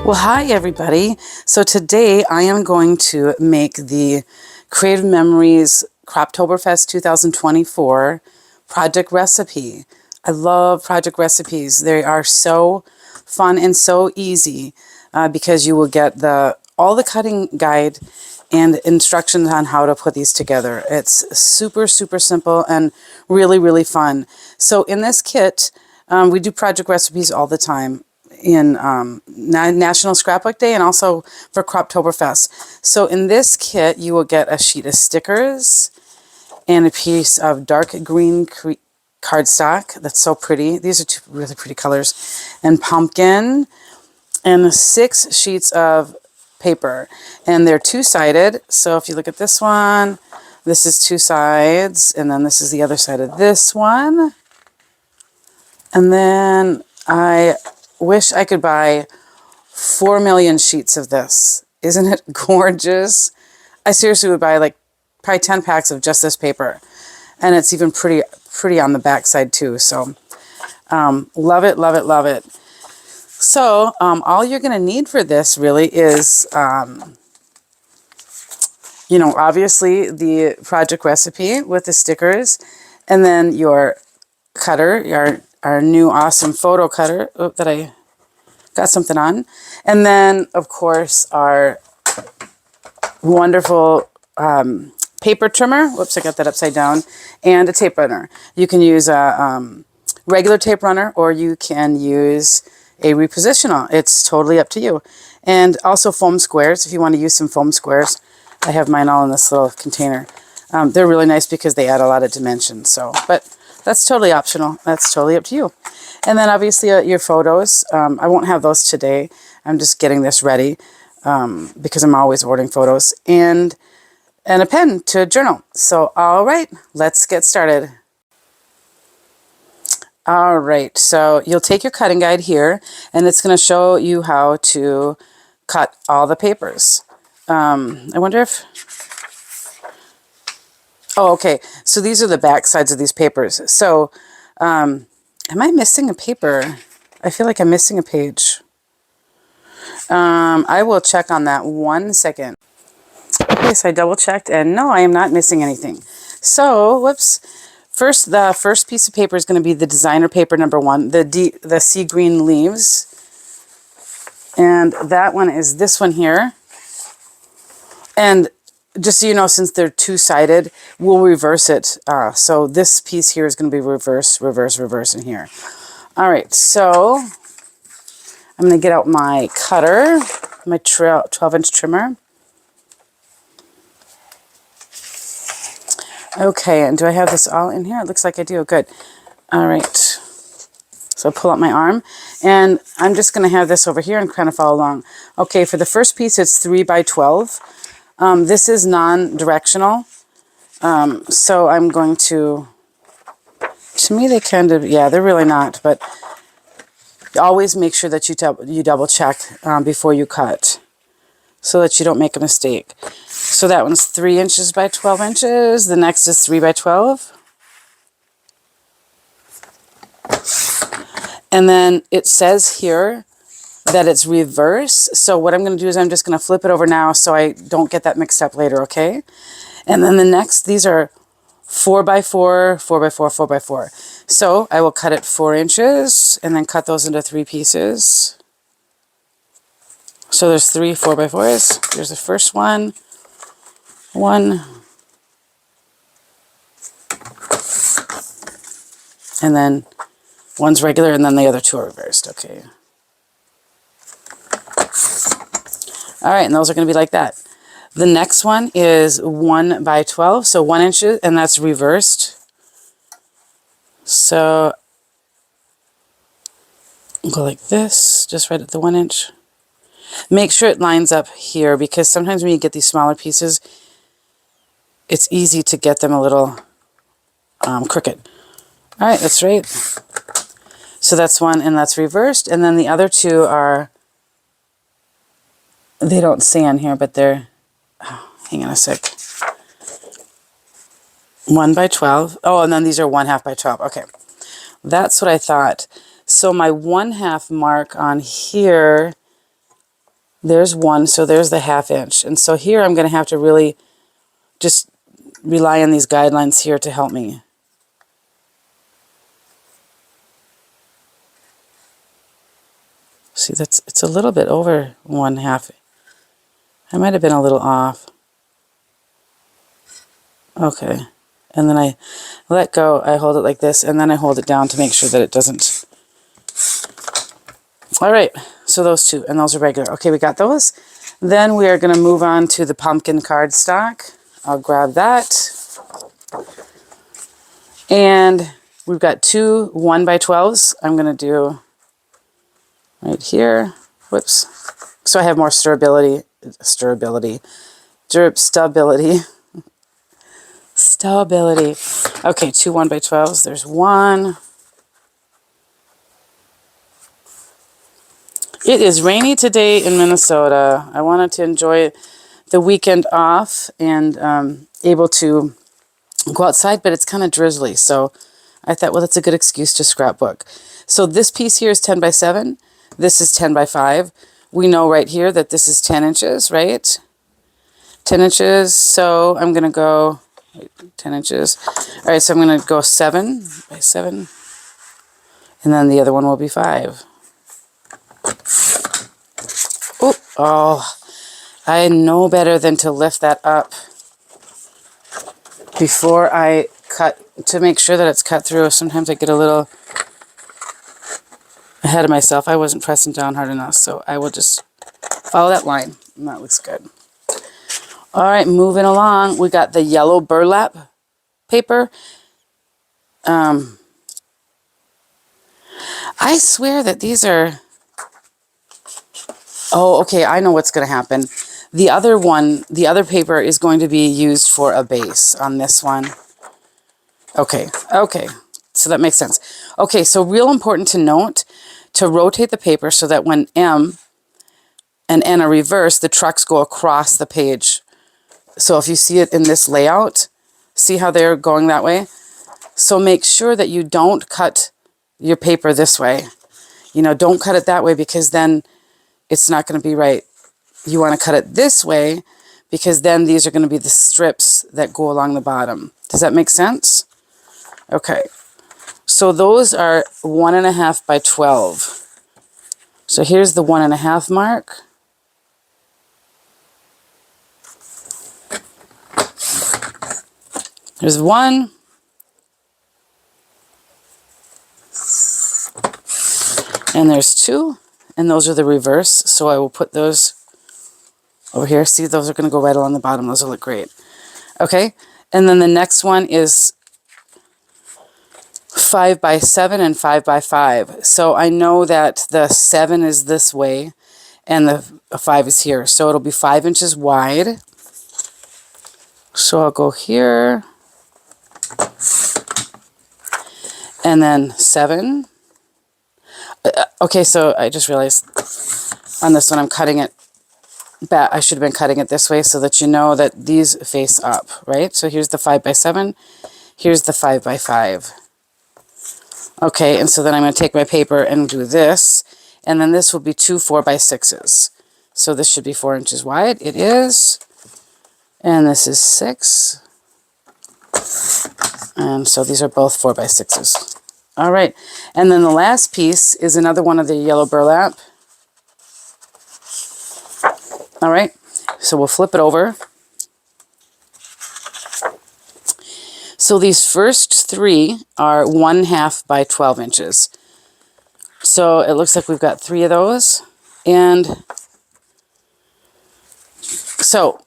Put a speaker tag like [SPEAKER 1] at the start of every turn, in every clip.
[SPEAKER 1] Well, hi everybody. So today I am going to make the Creative Memories Croptoberfest 2024 project recipe. I love project recipes. They are so fun and so easy because you will get all the cutting guide and instructions on how to put these together. It's super, super simple and really, really fun. So in this kit, we do project recipes all the time in National Scrapbook Day and also for Croptoberfest. So in this kit, you will get a sheet of stickers and a piece of dark green cardstock. That's so pretty. These are two really pretty colors. And pumpkin and 6 sheets of paper. And they're two-sided. So if you look at this one, this is 2 sides. And then this is the other side of this one. And then I wish I could buy 4 million sheets of this. Isn't it gorgeous? I seriously would buy like probably 10 packs of just this paper. And it's even pretty on the back side too. So love it, love it, love it. So all you're going to need for this really is, obviously the project recipe with the stickers. And then your cutter, our new awesome photo cutter that I got something on. And then, of course, our wonderful paper trimmer. Whoops, I got that upside down. And a tape runner. You can use a regular tape runner or you can use a repositional. It's totally up to you. And also foam squares, if you want to use some foam squares. I have mine all in this little container. They're really nice because they add a lot of dimension. But that's totally optional. That's totally up to you. And then obviously your photos. I won't have those today. I'm just getting this ready because I'm always ordering photos. And a pen to journal. So, all right, let's get started. All right, so you'll take your cutting guide here, and it's going to show you how to cut all the papers. I wonder if... Oh, okay. So these are the back sides of these papers. So, am I missing a paper? I feel like I'm missing a page. I will check on that 1 second. Okay, so I double checked, and no, I am not missing anything. So, whoops. The first piece of paper is going to be the designer paper number 1, the sea green leaves. And that one is this one here. And just so you know, since they're two-sided, we'll reverse it. So this piece here is going to be reverse, reverse, reverse in here. All right, so I'm going to get out my cutter, my 12-inch trimmer. Okay, and do I have this all in here? It looks like I do. Good. All right. So pull out my arm, and I'm just going to have this over here and kind of follow along. Okay, for the first piece, it's 3 by 12. This is non-directional, so I'm going to me they kind of, yeah, they're really not, but always make sure that you double check before you cut so that you don't make a mistake. So that one's 3 inches by 12 inches. The next is 3 by 12. And then it says here that it's reverse. So what I'm going to do is I'm just going to flip it over now so I don't get that mixed up later, okay? And then the next, these are 4 by 4, 4 by 4, 4 by 4. So I will cut it 4 inches and then cut those into 3 pieces. So there's 3 4 by 4s. Here's the first one. 1. And then one's regular and then the other 2 are reversed. Okay. All right, and those are going to be like that. The next one is 1 by 12, so 1 inch, and that's reversed. So go like this, just right at the 1 inch. Make sure it lines up here because sometimes when you get these smaller pieces, it's easy to get them a little crooked. All right, that's right. So that's 1 and that's reversed. And then the other 2 are, they don't say on here, but they're, oh, hang on a sec. 1 by 12. Oh, and then these are 1/2 by 12. Okay, that's what I thought. So my 1/2 mark on here There's one, so there's the 1/2 inch. And so here I'm going to have to really just rely on these guidelines here to help me. See, it's a little bit over 1/2. I might have been a little off. Okay. And then I let go, I hold it like this, and then I hold it down to make sure that it doesn't. All right, so those two, and those are regular. Okay, we got those. Then we are going to move on to the pumpkin cardstock. I'll grab that. And we've got two 1x12s. I'm going to do right here. Whoops. So I have more stability. Stability. Okay, two 1x12s. There's one. It is rainy today in Minnesota. I wanted to enjoy the weekend off and able to go outside, but it's kind of drizzly. So I thought, well, that's a good excuse to scrapbook. So this piece here is 10x7. This is 10x5. We know right here that this is 10 inches, right? 10 inches. So I'm going to go 10 inches. All right, so I'm going to go 7x7. And then the other one will be 5. Oh, I know better than to lift that up before I cut, to make sure that it's cut through. Sometimes I get a little ahead of myself. I wasn't pressing down hard enough, so I will just follow that line. And that looks good. All right, moving along. We got the yellow burlap paper. I swear that these are... Oh, okay, I know what's going to happen. The other one, the other paper is going to be used for a base on this one. Okay, so that makes sense. Okay, so real important to note, to rotate the paper so that when M and N are reversed, the trucks go across the page. So if you see it in this layout, see how they're going that way? So make sure that you don't cut your paper this way. You know, don't cut it that way because then it's not going to be right. You want to cut it this way because then these are going to be the strips that go along the bottom. Does that make sense? Okay. So those are 1.5x12. So here's the 1.5 mark. There's one. And there's two. And those are the reverse. So I will put those over here. See, those are going to go right along the bottom. Those will look great. Okay. And then the next one is 5x7 and 5x5. So I know that the 7 is this way and the 5 is here. So it'll be 5 inches wide. So I'll go here. And then 7. Okay, so I just realized on this one I'm cutting it back. I should have been cutting it this way so that you know that these face up, right? So here's the 5x7. Here's the 5x5. Okay, and so then I'm going to take my paper and do this. And then this will be two 4x6s. So this should be 4 inches wide. It is. And this is 6. And so these are both 4x6s. All right. And then the last piece is another one of the yellow burlap. All right. So we'll flip it over. So these first 3 are 1/2x12 inches. So it looks like we've got 3 of those. And so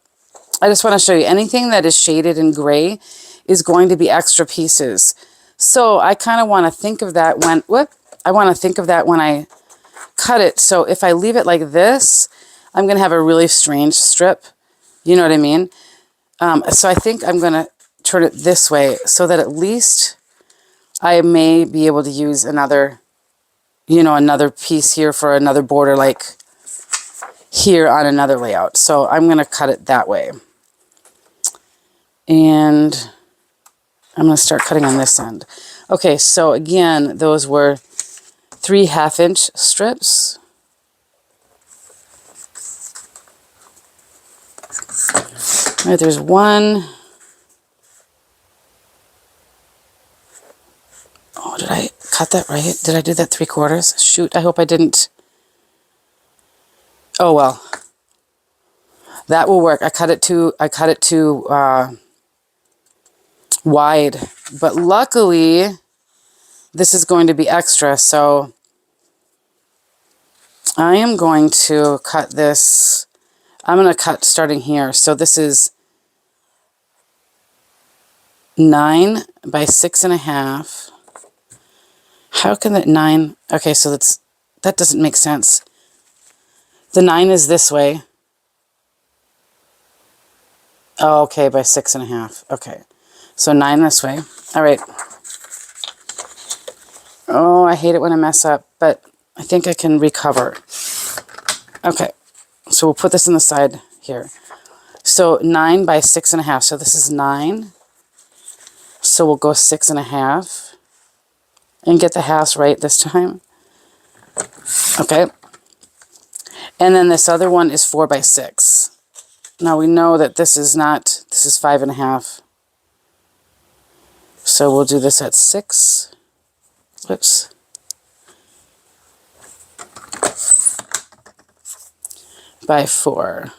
[SPEAKER 1] I just want to show you anything that is shaded in gray is going to be extra pieces. So I kind of want to think of that when, I cut it. So if I leave it like this, I'm going to have a really strange strip. You know what I mean? So I think I'm going to turn it this way so that at least I may be able to use another, another piece here for another border like here on another layout. So I'm going to cut it that way. And I'm going to start cutting on this end. Okay, so again, those were 3 1/2 inch strips. All right, there's one. Oh, did I cut that right? Did I do that 3/4? Shoot, I hope I didn't. Oh well, that will work. I cut it too wide, but luckily this is going to be extra, so I am going to cut this. I'm going to cut starting here. So this is 9 by 6.5. How can that 9? Okay, so that doesn't make sense. The 9 is this way. Oh, okay, by 6.5. Okay, so 9 this way. All right. Oh, I hate it when I mess up, but I think I can recover. Okay, so we'll put this on the side here. So 9 by 6.5. So this is 9. So we'll go 6.5 and get the halves right this time. Okay. And then this other one is 4 by 6. Now we know that this is 5.5. So we'll do this at 6. Whoops. By 4.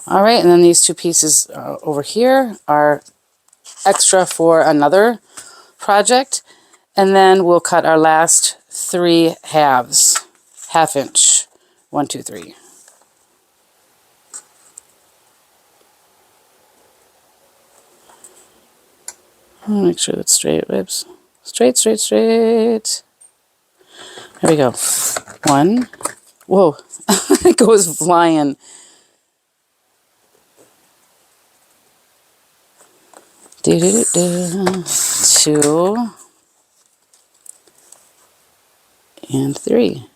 [SPEAKER 1] All right, and then these two pieces over here are extra for another project. And then we'll cut our last 3 halves, 1/2 inch. 1, 2, 3. Make sure that's straight ribs. Straight, straight, straight. There we go. 1. Whoa, it goes flying. 2 and 3.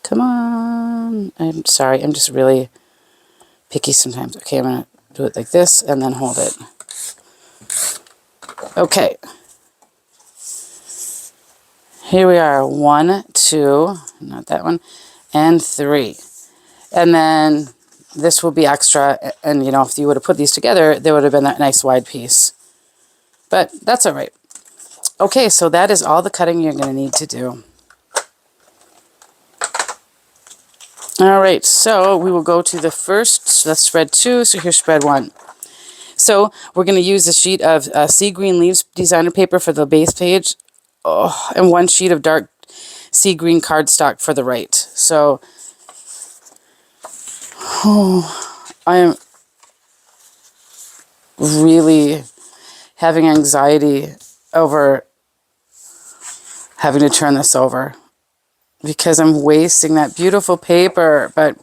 [SPEAKER 1] Come on. I'm sorry, I'm just really picky sometimes. Okay, I'm going to do it like this and then hold it. Okay. Here we are. 1, 2, not that one, and 3. And then this will be extra, and you know, if you would have put these together, there would have been that nice wide piece. But that's all right. Okay, so that is all the cutting you're going to need to do. All right, so we will go to the first, so that's spread 2, so here's spread 1. So we're going to use a sheet of sea green leaves designer paper for the base page, and 1 sheet of dark sea green cardstock for the right. So, I am really having anxiety over having to turn this over because I'm wasting that beautiful paper. But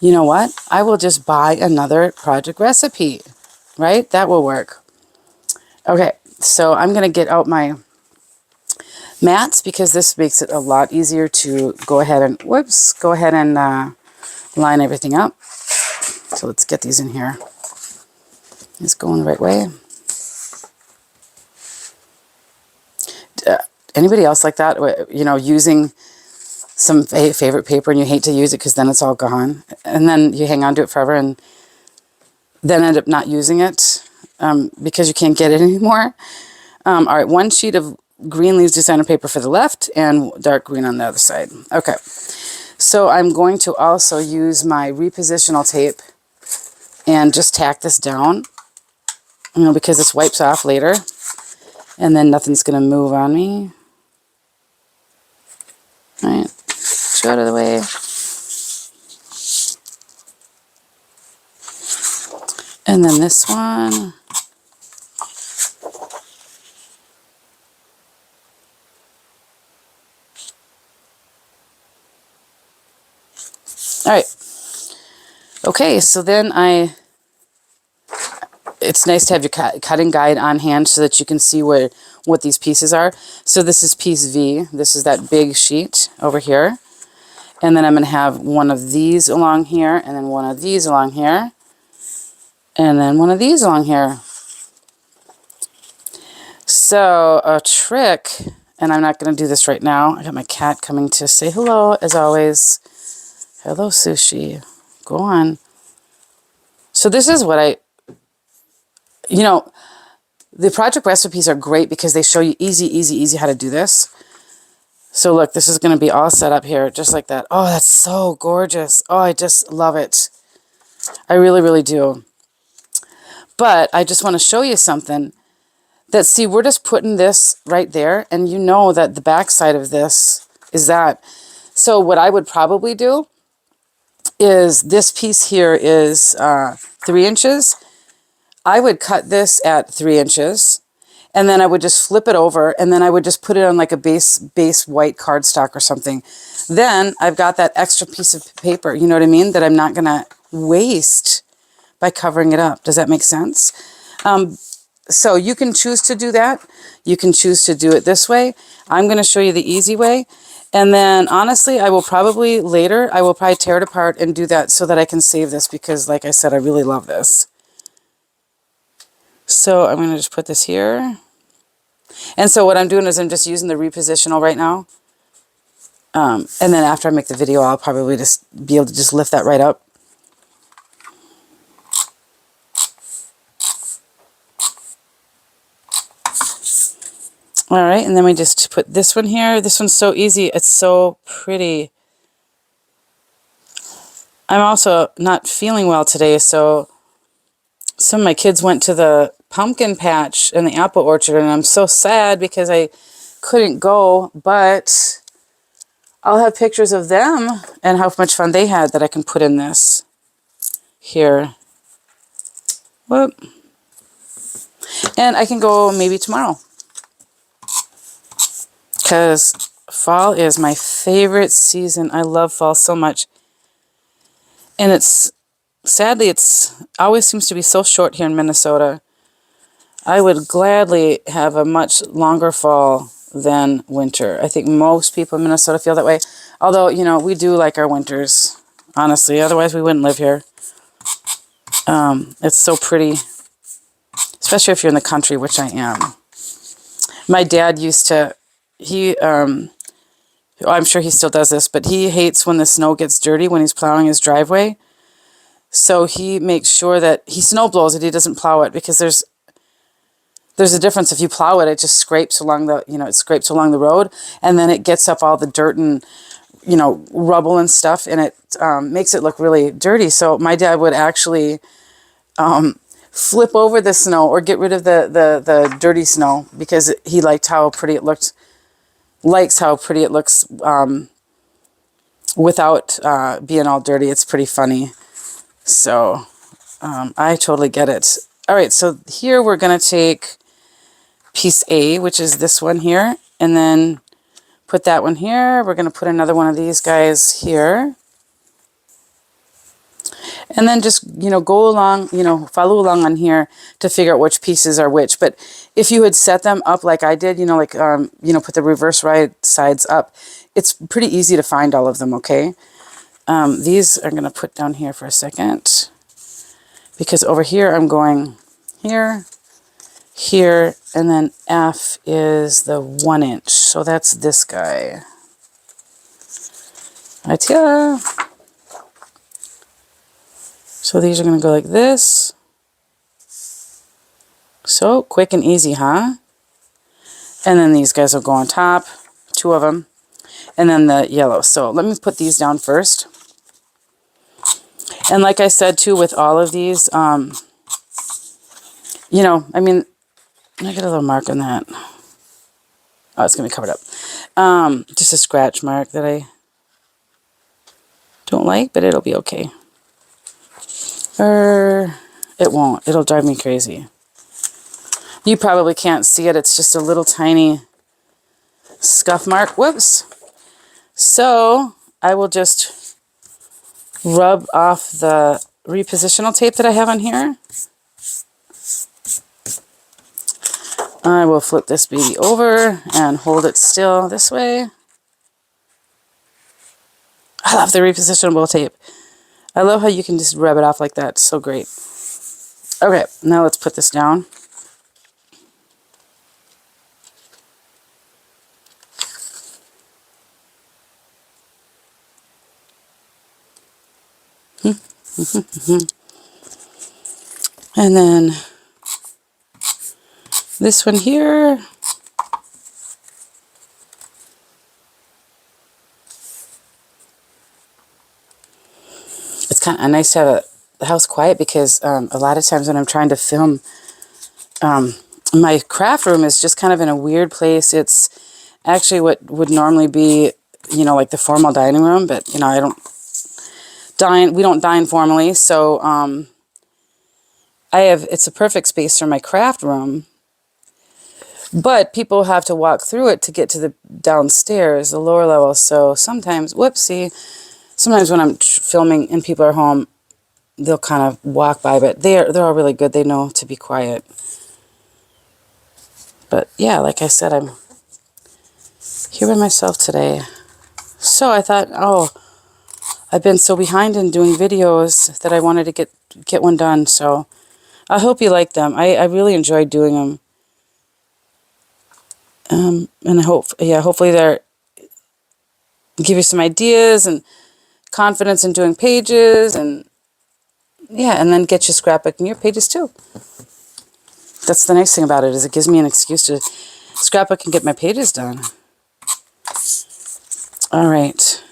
[SPEAKER 1] you know what? I will just buy another project recipe, right? That will work. Okay, so I'm going to get out my mats because this makes it a lot easier to go ahead and, line everything up. So let's get these in here. It's going the right way. Anybody else like that? You know, using some favorite paper and you hate to use it because then it's all gone. And then you hang on to it forever and then end up not using it because you can't get it anymore. All right, 1 sheet of green leaves designer paper for the left and dark green on the other side. Okay, so I'm going to also use my repositional tape and just tack this down, you know, because this wipes off later and then nothing's going to move on me. All right, get out of the way. And then this one. All right. Okay, so then it's nice to have your cutting guide on hand so that you can see what these pieces are. So this is piece V. This is that big sheet over here. And then I'm going to have one of these along here, and then one of these along here, and then one of these along here. So a trick, And I'm not going to do this right now. I got my cat coming to say hello, as always. Hello, Sushi. Go on. So this is what the project recipes are great because they show you easy how to do this. So look, this is going to be all set up here, just like that. Oh, that's so gorgeous. Oh, I just love it. I really do. But I just want to show you something that, see, we're just putting this right there, and you know that the back side of this is that. So what I would probably do is this piece here is 3 inches. I would cut this at 3 inches, and then I would just flip it over, and then I would just put it on like a base white cardstock or something. Then I've got that extra piece of paper, you know what I mean, that I'm not going to waste by covering it up. Does that make sense? So you can choose to do that. You can choose to do it this way. I'm going to show you the easy way. And then, honestly, I will probably tear it apart and do that so that I can save this because, like I said, I really love this. So I'm going to just put this here. And so what I'm doing is I'm just using the repositional right now. And then after I make the video, I'll probably just be able to just lift that right up. All right, and then we just put this one here. This one's so easy. It's so pretty. I'm also not feeling well today, so some of my kids went to the pumpkin patch in the apple orchard, and I'm so sad because I couldn't go, but I'll have pictures of them and how much fun they had that I can put in this here. Whoop. And I can go maybe tomorrow, because fall is my favorite season. I love fall so much. And sadly, it's always seems to be so short here in Minnesota. I would gladly have a much longer fall than winter. I think most people in Minnesota feel that way. Although, you know, we do like our winters, honestly. Otherwise, we wouldn't live here. It's so pretty, especially if you're in the country, which I am. My dad used to, I'm sure he still does this, but he hates when the snow gets dirty when he's plowing his driveway. So he makes sure that he snow blows it, he doesn't plow it, because there's a difference. If you plow it, it just scrapes along the road, and then it gets up all the dirt and, rubble and stuff, and it makes it look really dirty. So my dad would actually flip over the snow or get rid of the dirty snow, because he likes how pretty it looks without being all dirty. It's pretty funny. So I totally get it. All right, so here we're going to take piece A, which is this one here, and then put that one here. We're going to put another one of these guys here. And then just, go along, follow along on here to figure out which pieces are which. But if you had set them up like I did, put the reverse right sides up, it's pretty easy to find all of them, okay? These I'm going to put down here for a second, because over here I'm going here, here, and then F is the 1 inch. So that's this guy. Right here. So these are going to go like this. So quick and easy, huh? And then these guys will go on top, 2 of them. And then the yellow. So let me put these down first. And like I said, too, with all of these, I get a little mark on that. Oh, it's going to be covered up. Just a scratch mark that I don't like, but it'll be okay. Or it won't. It'll drive me crazy. You probably can't see it. It's just a little tiny scuff mark. Whoops. So I will just rub off the repositional tape that I have on here. I will flip this baby over and hold it still this way. I love the repositionable tape. I love how you can just rub it off like that. It's so great. Okay, now let's put this down. And then this one here. It's kind of nice to have the house quiet because a lot of times when I'm trying to film, my craft room is just kind of in a weird place. It's actually what would normally be, you know, like the formal dining room, but, you know, I don't dine, we don't dine formally, so it's a perfect space for my craft room, but people have to walk through it to get to the downstairs, the lower level, so sometimes, whoopsie, sometimes when I'm filming and people are home, they'll kind of walk by, but they're all really good. They know to be quiet. But yeah, like I said, I'm here by myself today. So I thought, oh, I've been so behind in doing videos that I wanted to get one done. So I hope you like them. I really enjoyed doing them. And I hope, yeah, hopefully they're give you some ideas and confidence in doing pages, and yeah, and then get you scrapbooking your pages too. That's the nice thing about it, is it gives me an excuse to scrapbook and get my pages done. All right.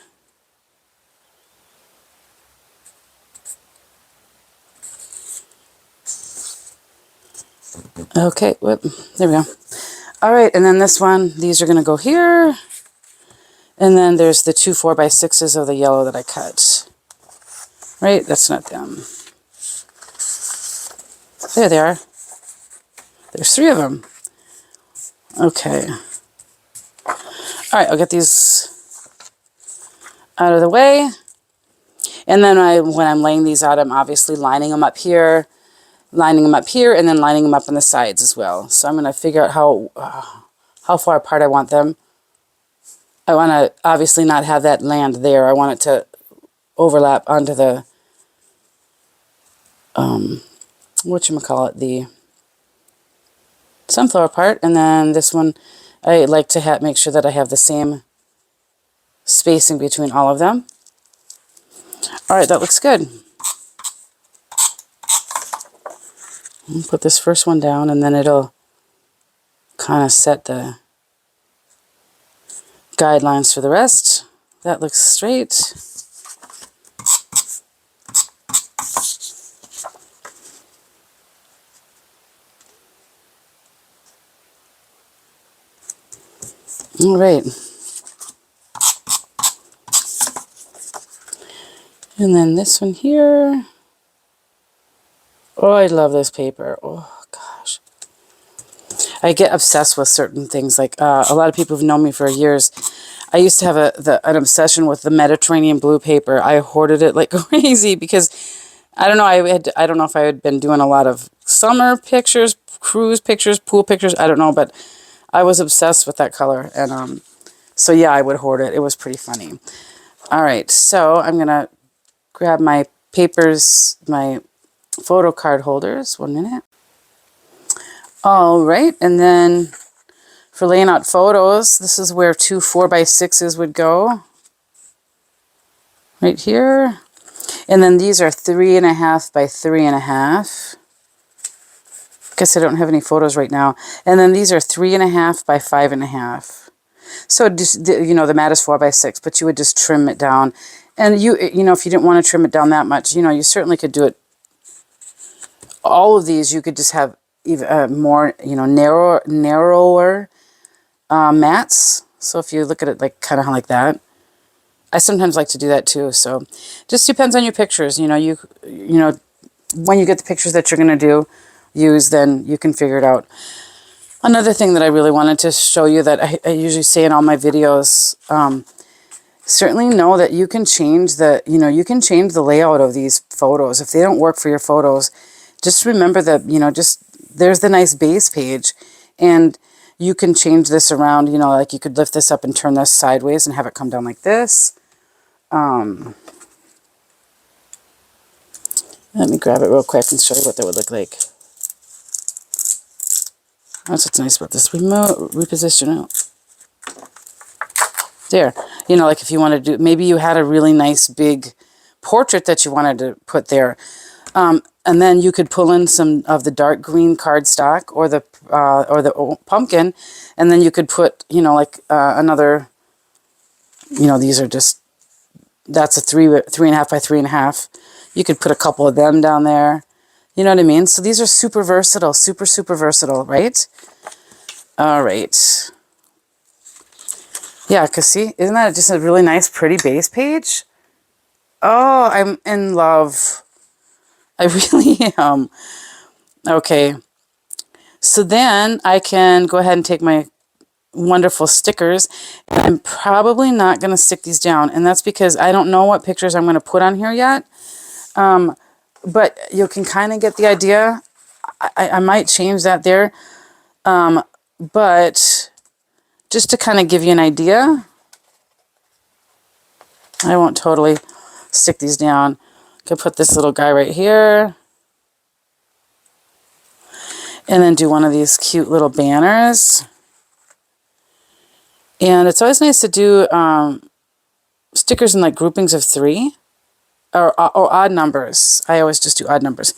[SPEAKER 1] Okay, whoop, there we go. All right, and then this one, these are going to go here. And then there's the 2 4x6s of the yellow that I cut. Right, that's not them. There they are. There's 3 of them. Okay. All right, I'll get these out of the way. And then when I'm laying these out, I'm obviously lining them up here, and then lining them up on the sides as well. So I'm going to figure out how far apart I want them. I want to obviously not have that land there. I want it to overlap onto the, whatchamacallit, the sunflower part. And then this one, I like to make sure that I have the same spacing between all of them. All right, that looks good. I'll put this first one down, and then it'll kind of set the guidelines for the rest. That looks straight. All right. And then this one here. Oh, I love this paper. Oh, gosh. I get obsessed with certain things. Like a lot of people who've known me for years, I used to have an obsession with the Mediterranean blue paper. I hoarded it like crazy because I don't know. I don't know if I had been doing a lot of summer pictures, cruise pictures, pool pictures. I don't know, but I was obsessed with that color, and so yeah, I would hoard it. It was pretty funny. All right, so I'm gonna grab my papers, my photo card holders. 1 minute. All right, and then for laying out photos, this is where 2 4x6s would go. Right here. And then these are 3.5 by 3.5. Guess I don't have any photos right now. And then these are 3.5 by 5.5. So just, you know, the mat is 4x6, but you would just trim it down. And you know, if you didn't want to trim it down that much, you know, you certainly could do it. All of these, you could just have even more, you know, narrower mats. So if you look at it like kind of like that, I sometimes like to do that too. So just depends on your pictures. You know, you know, when you get the pictures that you're going to use, then you can figure it out. Another thing that I really wanted to show you that I usually say in all my videos, certainly know that you can change you can change the layout of these photos. If they don't work for your photos, just remember that, you know, there's the nice base page, and you can change this around, you know, like you could lift this up and turn this sideways and have it come down like this. Let me grab it real quick and show you what that would look like. That's what's nice about this remote reposition. There, you know, like if you want to do, maybe you had a really nice big portrait that you wanted to put there. And then you could pull in some of the dark green cardstock or the pumpkin, and then you could put, you know, like another, you know, these are just, that's a 3.5 by 3.5. You could put a couple of them down there. You know what I mean? So these are super versatile, super, super versatile, right? All right. Yeah, because see, isn't that just a really nice, pretty base page? Oh, I'm in love. I really am. Okay. So then I can go ahead and take my wonderful stickers, and I'm probably not going to stick these down, and that's because I don't know what pictures I'm going to put on here yet. But you can kind of get the idea. I might change that there. But just to kind of give you an idea, I won't totally stick these down. I could put this little guy right here. And then do one of these cute little banners. And it's always nice to do stickers in like groupings of 3 or odd numbers. I always just do odd numbers.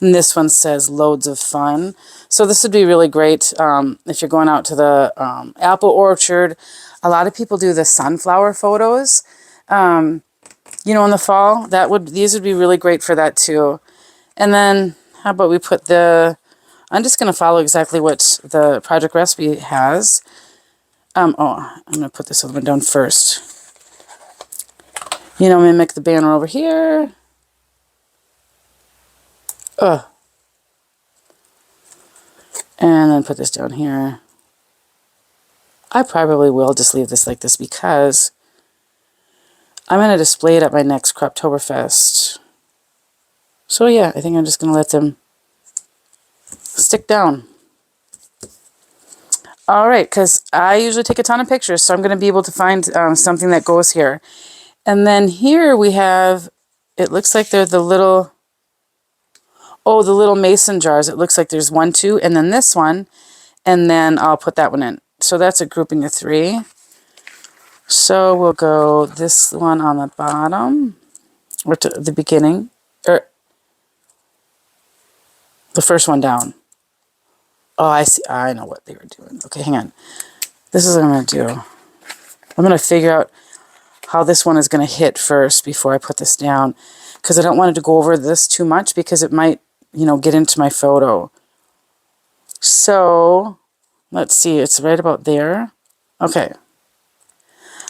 [SPEAKER 1] And this one says loads of fun. So this would be really great if you're going out to the apple orchard. A lot of people do the sunflower photos, you know, in the fall. These would be really great for that too. And then how about we put I'm just going to follow exactly what the project recipe has. I'm going to put this other one down first. You know, mimic the banner over here. And then put this down here. I probably will just leave this like this because I'm going to display it at my next Croptoberfest. So yeah, I think I'm just going to let them stick down. All right, because I usually take a ton of pictures, so I'm going to be able to find something that goes here. And then here we have, it looks like they're the little mason jars. It looks like there's 1, 2, and then this one, and then I'll put that one in. So that's a grouping of 3. So we'll go this one on the bottom, or to the beginning, or the first one down. Oh, I see. I know what they were doing. Okay, hang on. This is what I'm going to do. I'm going to figure out how this one is going to hit first before I put this down, because I don't want it to go over this too much because it might, you know, get into my photo. So let's see. It's right about there. Okay.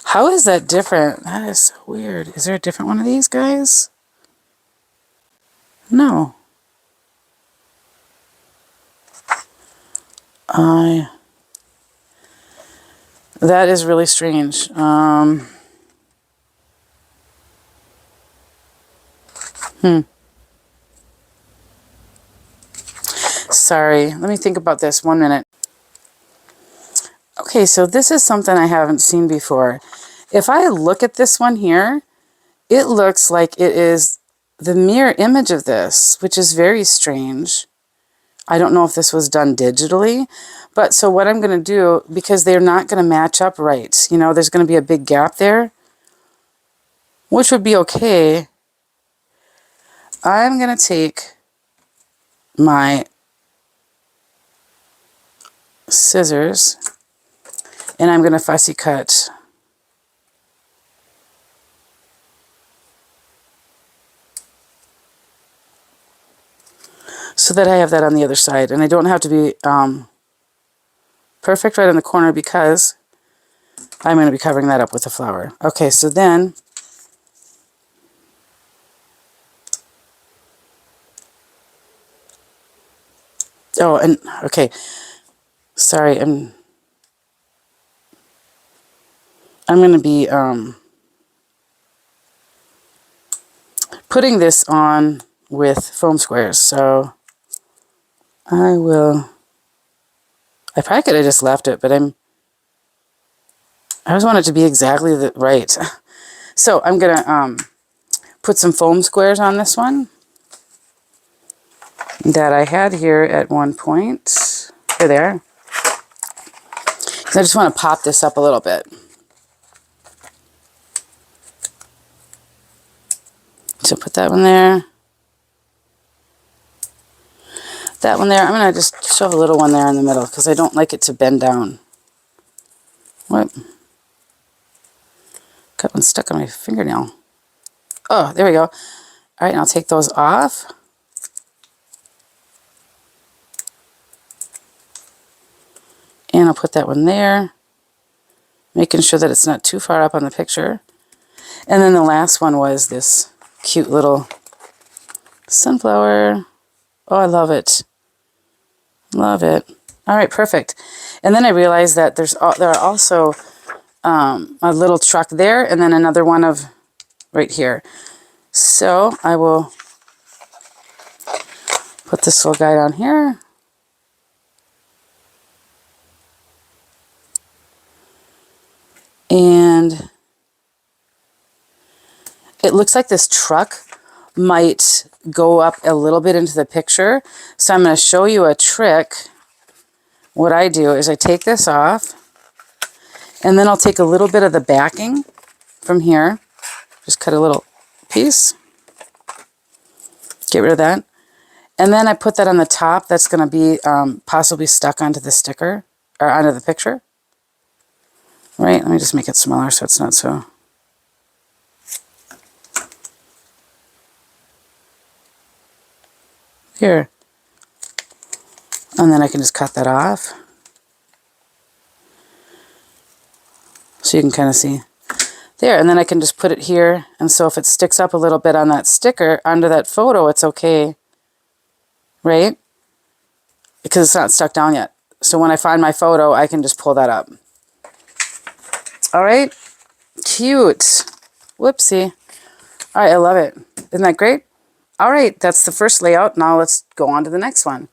[SPEAKER 1] How is that different? That is so weird. Is there a different one of these guys? No. That is really strange. Sorry. Let me think about this 1 minute. Okay, so this is something I haven't seen before. If I look at this one here, it looks like it is the mirror image of this, which is very strange. I don't know if this was done digitally, but so what I'm going to do, because they're not going to match up right, you know, there's going to be a big gap there, which would be okay. I'm going to take my scissors and I'm going to fussy cut so that I have that on the other side, and I don't have to be perfect right in the corner because I'm going to be covering that up with the flower. Okay, so then okay, sorry, I'm going to be putting this on with foam squares, so I probably could have just left it, but I always want it to be exactly right. So I'm going to put some foam squares on this one that I had here at one point. Here they are. I just want to pop this up a little bit. Put that one there. That one there. I'm going to just shove a little one there in the middle because I don't like it to bend down. What? Got one stuck on my fingernail. Oh, there we go. All right, and I'll take those off. And I'll put that one there, making sure that it's not too far up on the picture. And then the last one was this cute little sunflower. Oh, I love it. Love it. All right, perfect. And then I realized that there are also a little truck there and then another one of right here. So I will put this little guy down here. And it looks like this truck might go up a little bit into the picture. So I'm going to show you a trick. What I do is I take this off and then I'll take a little bit of the backing from here. Just cut a little piece. Get rid of that. And then I put that on the top. That's going to be possibly stuck onto the sticker or onto the picture. Right? Let me just make it smaller so it's not so... Here. And then I can just cut that off. So you can kind of see. There, and then I can just put it here. And so if it sticks up a little bit on that sticker, under that photo, it's okay. Right? Because it's not stuck down yet. So when I find my photo, I can just pull that up. All right? Cute. Whoopsie. All right, I love it. Isn't that great? All right, that's the first layout. Now let's go on to the next one.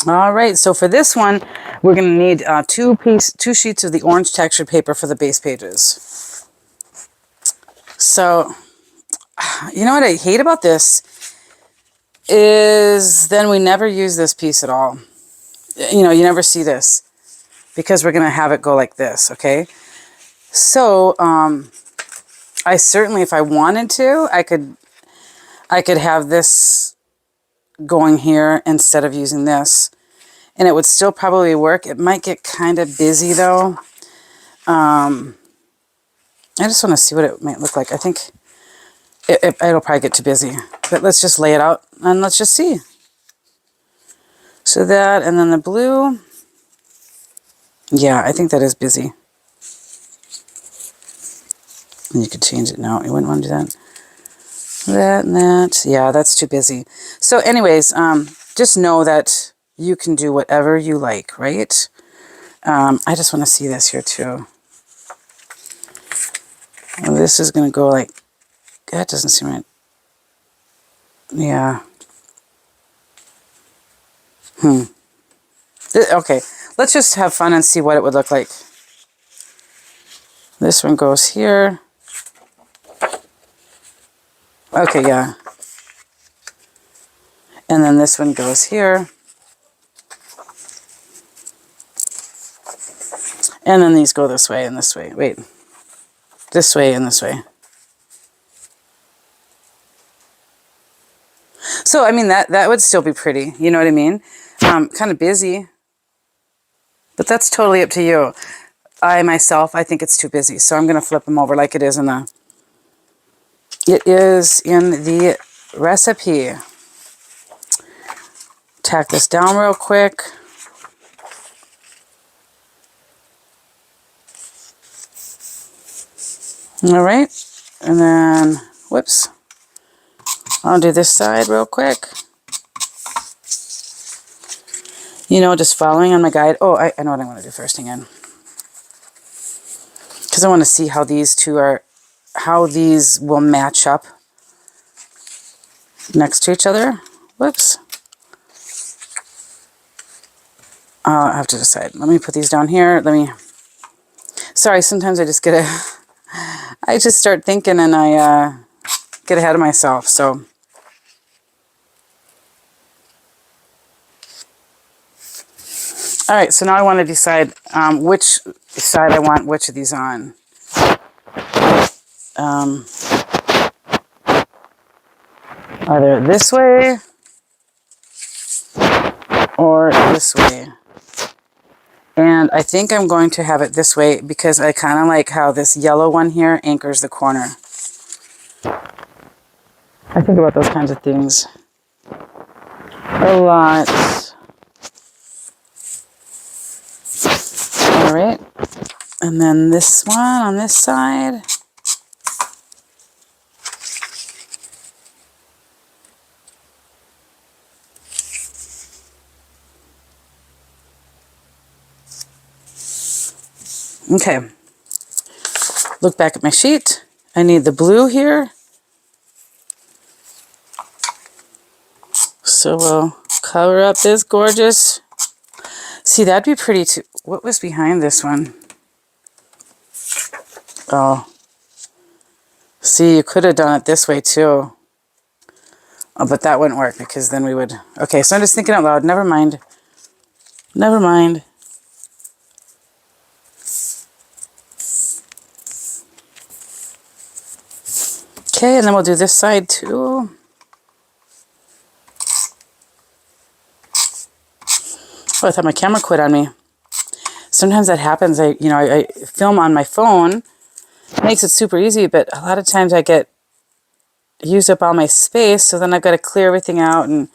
[SPEAKER 1] All right, so for this one, we're going to need two sheets of the orange textured paper for the base pages. So, you know what I hate about this is then we never use this piece at all. You know, you never see this because we're going to have it go like this, okay? So, I certainly, if I wanted to, I could have this going here instead of using this. And it would still probably work. It might get kind of busy though. I just want to see what it might look like. I think it'll probably get too busy. But let's just lay it out and let's just see. So that, and then the blue. Yeah, I think that is busy. And you could change it now. You wouldn't want to do that. That and that. Yeah, that's too busy. So anyways, just know that you can do whatever you like, right? I just want to see this here too. Well, this is going to go like, that doesn't seem right. Yeah. Okay, let's just have fun and see what it would look like. This one goes here. Okay, yeah. And then this one goes here. And then these go this way and this way. Wait. This way and this way. So, I mean, that would still be pretty. You know what I mean? Kind of busy. But that's totally up to you. I think it's too busy. So I'm going to flip them over like it is in the... It is in the recipe. Tack this down real quick. All right. And then, whoops. I'll do this side real quick. You know, just following on my guide. Oh, I know what I'm going to do first. Hang on. Because I want to see how these two are, how these will match up next to each other. Whoops. I'll have to decide. Let me put these down here. Sorry, sometimes I just I just start thinking and I get ahead of myself. So, all right, so now I want to decide which side I want which of these on. either this way or this way. And I think I'm going to have it this way because I kind of like how this yellow one here anchors the corner. I think about those kinds of things a lot. All right. And then this one on this side. Okay. Look back at my sheet. I need the blue here. So we'll cover up this gorgeous. See, that'd be pretty too. What was behind this one? Oh. See, you could have done it this way too. Oh, but that wouldn't work because then we would... Okay, so I'm just thinking out loud. Never mind. Never mind. Okay, and then we'll do this side too. Oh, I thought my camera quit on me. Sometimes that happens. I film on my phone. It makes it super easy, but a lot of times I get used up all my space, so then I've got to clear everything out and,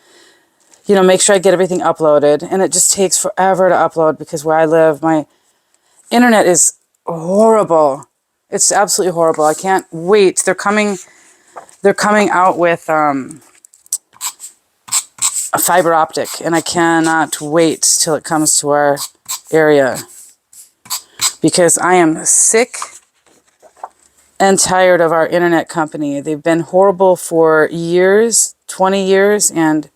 [SPEAKER 1] make sure I get everything uploaded. And it just takes forever to upload because where I live, my internet is horrible. It's absolutely horrible. I can't wait. They're coming out with a fiber optic, and I cannot wait till it comes to our area because I am sick and tired of our internet company. They've been horrible for years, 20 years, and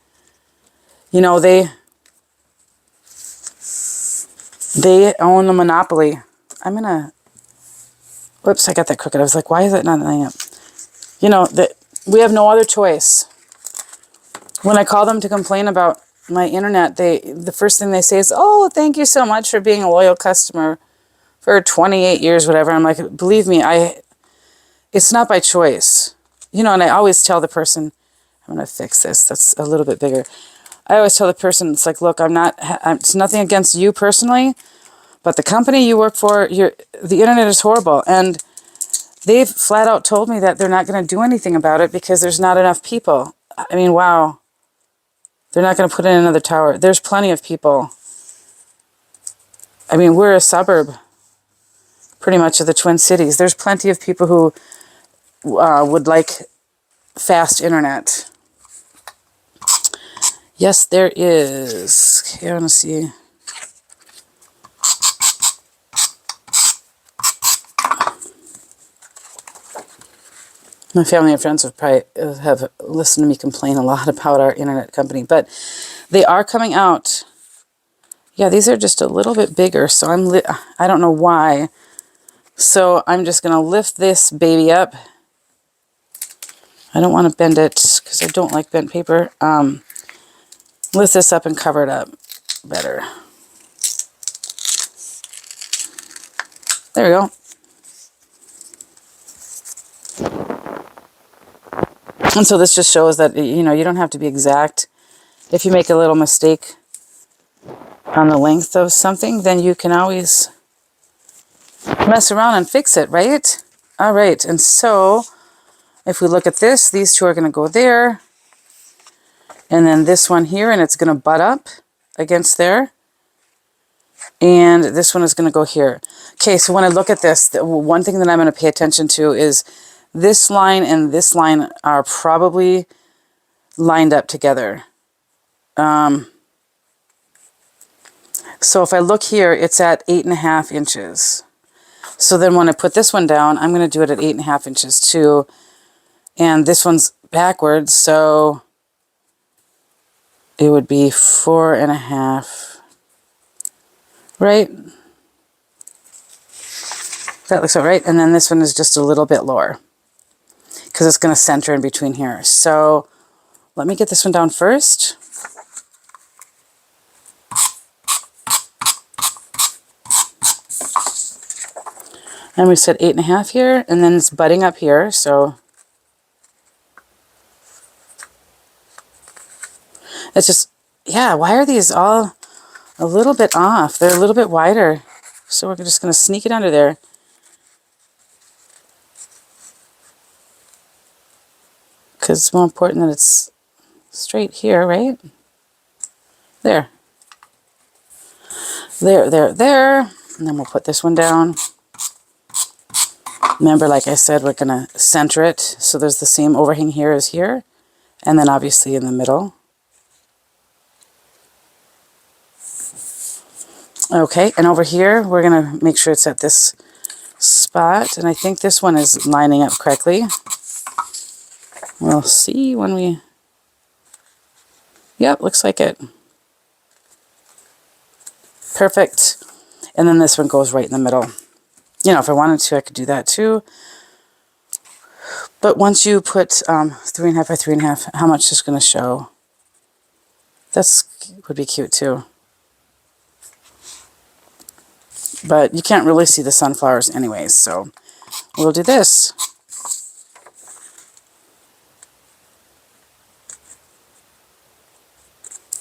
[SPEAKER 1] they own the monopoly. Whoops, I got that crooked. I was like, why is it not lining up? That we have no other choice. When I call them to complain about my internet, the first thing they say is, oh, thank you so much for being a loyal customer for 28 years, whatever. I'm like, believe me, it's not by choice. And I always tell the person, I'm going to fix this. That's a little bit bigger. I always tell the person, it's like, look, it's nothing against you personally, but the company you work for, the internet is horrible. And they've flat out told me that they're not going to do anything about it because there's not enough people. I mean, wow. They're not going to put in another tower. There's plenty of people. I mean, we're a suburb, pretty much, of the Twin Cities. There's plenty of people who would like fast internet. Yes, there is. Okay, I want to see. My family and friends have listened to me complain a lot about our internet company, but they are coming out. Yeah, these are just a little bit bigger, so I don't know why. So I'm just going to lift this baby up. I don't want to bend it because I don't like bent paper. Lift this up and cover it up better. There we go. And so this just shows that, you don't have to be exact. If you make a little mistake on the length of something, then you can always mess around and fix it, right? All right, and so if we look at this, these two are going to go there. And then this one here, and it's going to butt up against there. And this one is going to go here. Okay, so when I look at this, the one thing that I'm going to pay attention to is this line and this line are probably lined up together. So if I look here, it's at 8.5 inches. So then when I put this one down, I'm going to do it at 8.5 inches too. And this one's backwards, so it would be 4.5. Right? That looks about right. And then this one is just a little bit lower because it's going to center in between here. So let me get this one down first. And we said 8.5 here, and then it's butting up here, so It's just, yeah, why are these all a little bit off? They're a little bit wider. So we're just going to sneak it under there. Because it's more important that it's straight here, right? There. There, there, there. And then we'll put this one down. Remember, like I said, we're going to center it. So there's the same overhang here as here. And then obviously in the middle. Okay, and over here, we're going to make sure it's at this spot. And I think this one is lining up correctly. We'll see when we... Yep, looks like it. Perfect. And then this one goes right in the middle. You know, if I wanted to, I could do that too. But once you put 3.5 by 3.5, how much is going to show? That's would be cute too. But you can't really see the sunflowers anyways, so we'll do this.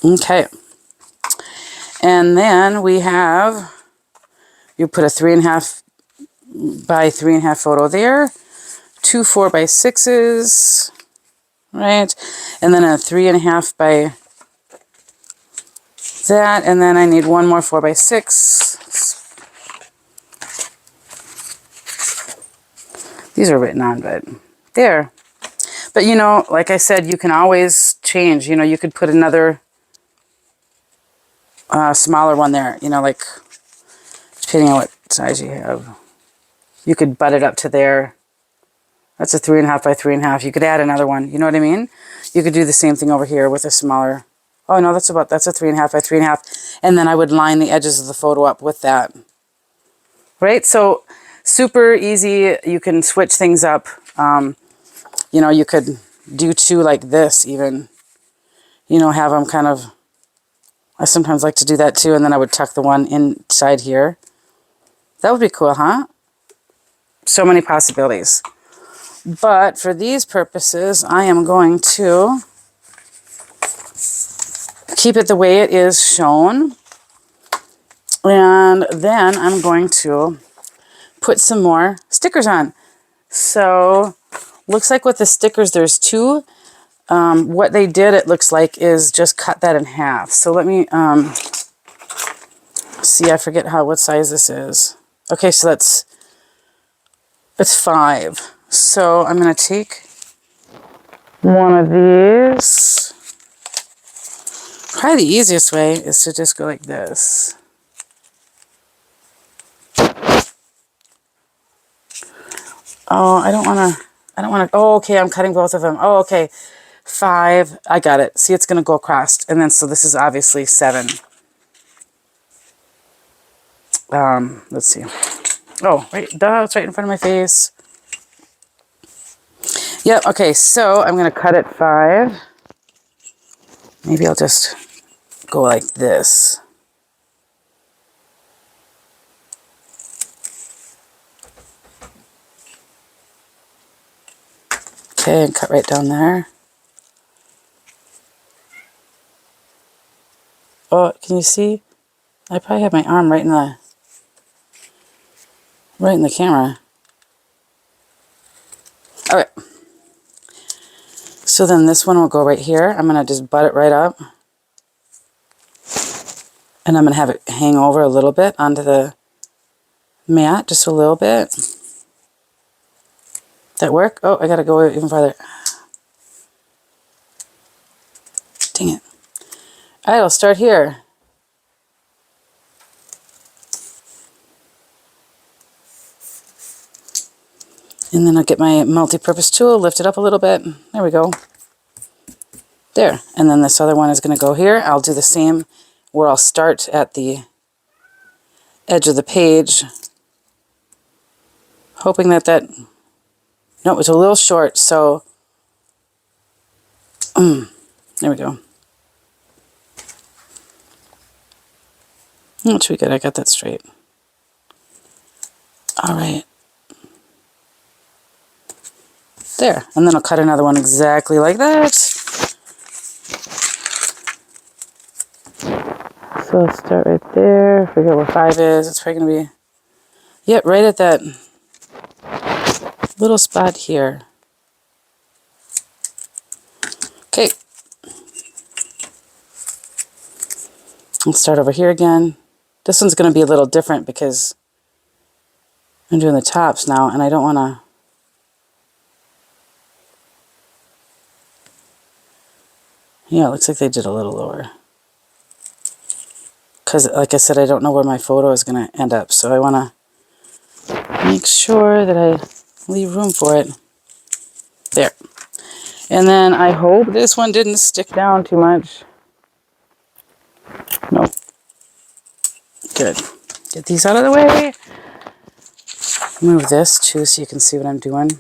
[SPEAKER 1] Okay. And then we have, you put a 3.5 by 3.5 photo there, 2 4x6s, right? And then a 3.5 by that, and then I need one more 4x6. These are written on, but there. But you know, like I said, you can always change. You know, you could put another smaller one there, you know, like depending on what size you have. You could butt it up to there. That's a 3.5 by 3.5. You could add another one, you know what I mean? You could do the same thing over here with a smaller, oh no, that's a 3.5 by 3.5. And then I would line the edges of the photo up with that. Right? So super easy. You can switch things up. You know, you could do two like this even. You know, have them kind of, I sometimes like to do that too, and then I would tuck the one inside here. That would be cool, huh? So many possibilities. But for these purposes, I am going to keep it the way it is shown. And then I'm going to put some more stickers on. So, looks like with the stickers, there's two. What they did, it looks like, is just cut that in half. So let me see, I forget what size this is. Okay, so it's 5. So I'm going to take one of these. Probably the easiest way is to just go like this. Oh, I don't want to, oh, okay, I'm cutting both of them. Oh, okay, 5, I got it. See, it's going to go across. And then, so this is obviously 7. Let's see. Oh, right, duh, it's right in front of my face. Yep, okay, so I'm going to cut it 5. Maybe I'll just go like this. Okay, and cut right down there. Oh, can you see? I probably have my arm right in the camera. All right. So then this one will go right here. I'm going to just butt it right up. And I'm going to have it hang over a little bit onto the mat, just a little bit. That work? Oh, I got to go even farther. Dang it. All right, I'll start here. And then I'll get my multi-purpose tool, lift it up a little bit. There we go. There. And then this other one is going to go here. I'll do the same where I'll start at the edge of the page. Hoping that no, it's a little short, so there we go. That should be good. I got that straight. All right. There. And then I'll cut another one exactly like that. So I'll start right there. Forget where 5 is. It's probably going to be, yep, right at that little spot here. Okay. I'll start over here again. This one's going to be a little different because I'm doing the tops now, and I don't want to... Yeah, it looks like they did a little lower. Because, like I said, I don't know where my photo is going to end up, so I want to make sure that I leave room for it. There. And then I hope this one didn't stick down too much. Nope. Good. Get these out of the way. Move this too so you can see what I'm doing.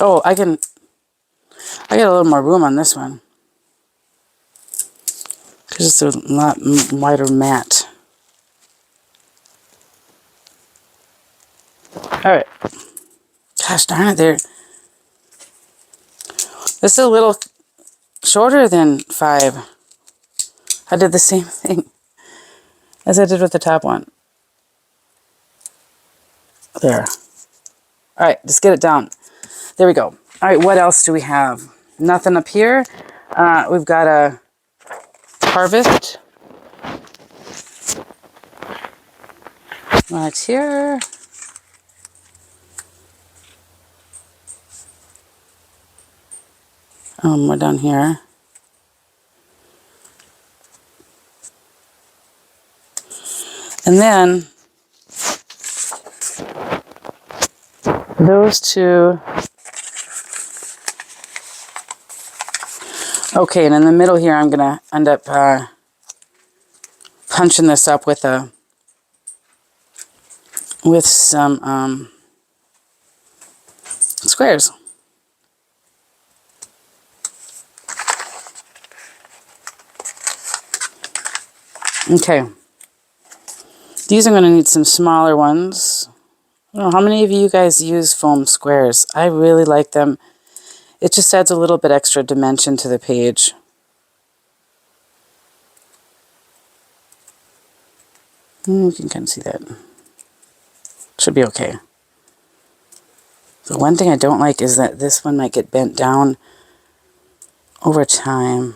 [SPEAKER 1] Oh, I got a little more room on this one. Because it's a lot wider mat. Alright. Gosh darn it, there. This is a little shorter than 5. I did the same thing as I did with the top one. There. Alright, just get it down. There we go. Alright, what else do we have? Nothing up here. We've got a harvest. Right here. We're down here. And then those two. Okay, and in the middle here, I'm gonna end up punching this up with some squares. Okay. These are going to need some smaller ones. I don't know, how many of you guys use foam squares? I really like them. It just adds a little bit extra dimension to the page. You can kind of see that. Should be okay. The one thing I don't like is that this one might get bent down over time.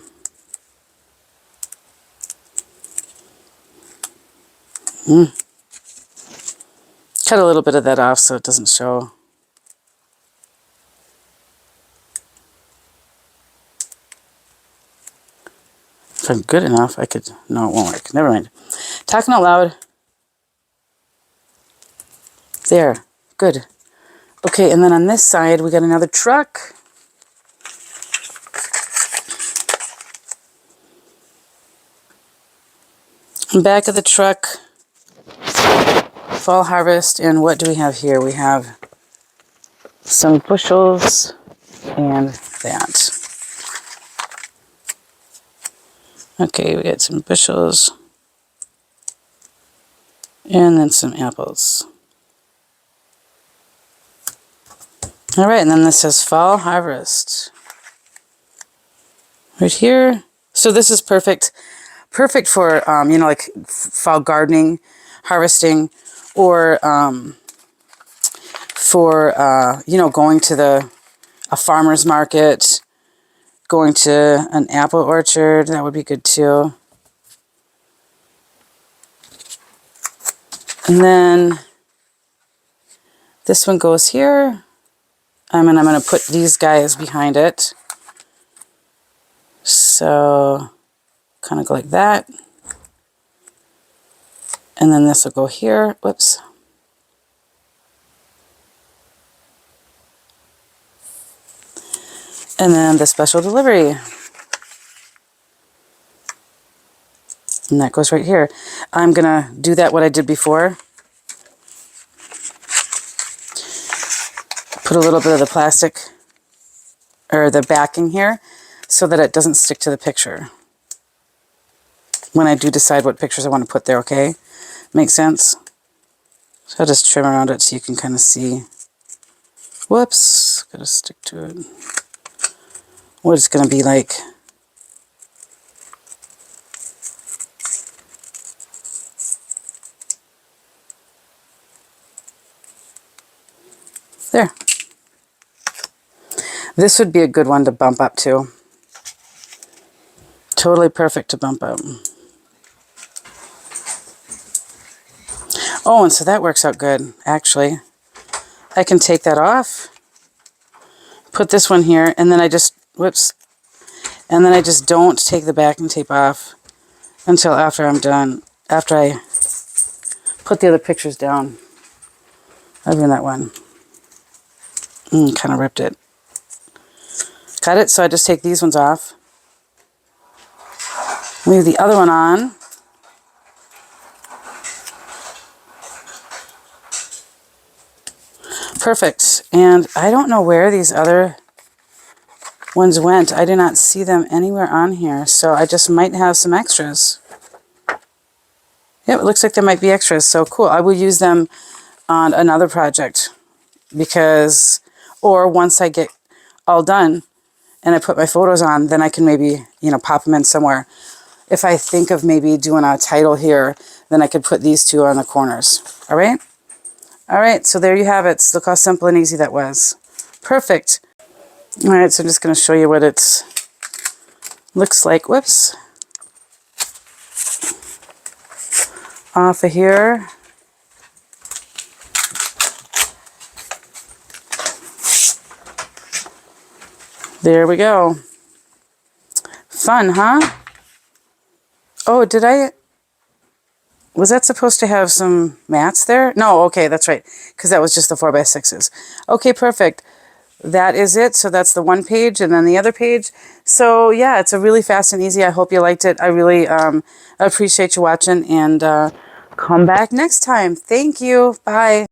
[SPEAKER 1] Cut a little bit of that off so it doesn't show. If I'm good enough, I could... No, it won't work. Never mind. Talking out loud. There. Good. Okay, and then on this side, we got another truck. Back of the truck, fall harvest, and what do we have here? We have some bushels and that. Okay, we got some bushels and then some apples. All right, and then this says fall harvest right here. So this is perfect. Perfect for, you know, like fall gardening, harvesting, or for, you know, going to a farmer's market, going to an apple orchard. That would be good too. And then this one goes here. And I'm going to put these guys behind it. So kind of go like that. And then this will go here. Whoops. And then the special delivery. And that goes right here. I'm going to do that what I did before. Put a little bit of the plastic, or the backing here, so that it doesn't stick to the picture. When I do decide what pictures I want to put there, okay? Make sense? So I'll just trim around it so you can kind of see. Whoops, gotta stick to it. what it's going to be like. There. This would be a good one to bump up to. Totally perfect to bump up. Oh, and so that works out good, actually. I can take that off, put this one here, and then I just, whoops, and then I just don't take the backing tape off until after I'm done, after I put the other pictures down. Other than that one. Kind of ripped it. Got it? So I just take these ones off. Leave the other one on. Perfect. And I don't know where these other ones went. I do not see them anywhere on here. So I just might have some extras. Yep, it looks like there might be extras. So cool. I will use them on another project because, or once I get all done and I put my photos on, then I can maybe, you know, pop them in somewhere. If I think of maybe doing a title here, then I could put these two on the corners. All right? All right, so there you have it. Look how simple and easy that was. Perfect. All right, so I'm just going to show you what it looks like. Whoops. Off of here. There we go. Fun, huh? Oh, did I... Was that supposed to have some mats there? No, okay, that's right. Because that was just the 4x6s. Okay, perfect. That is it. So that's the one page and then the other page. So yeah, it's a really fast and easy. I hope you liked it. I really appreciate you watching and come back next time. Thank you. Bye.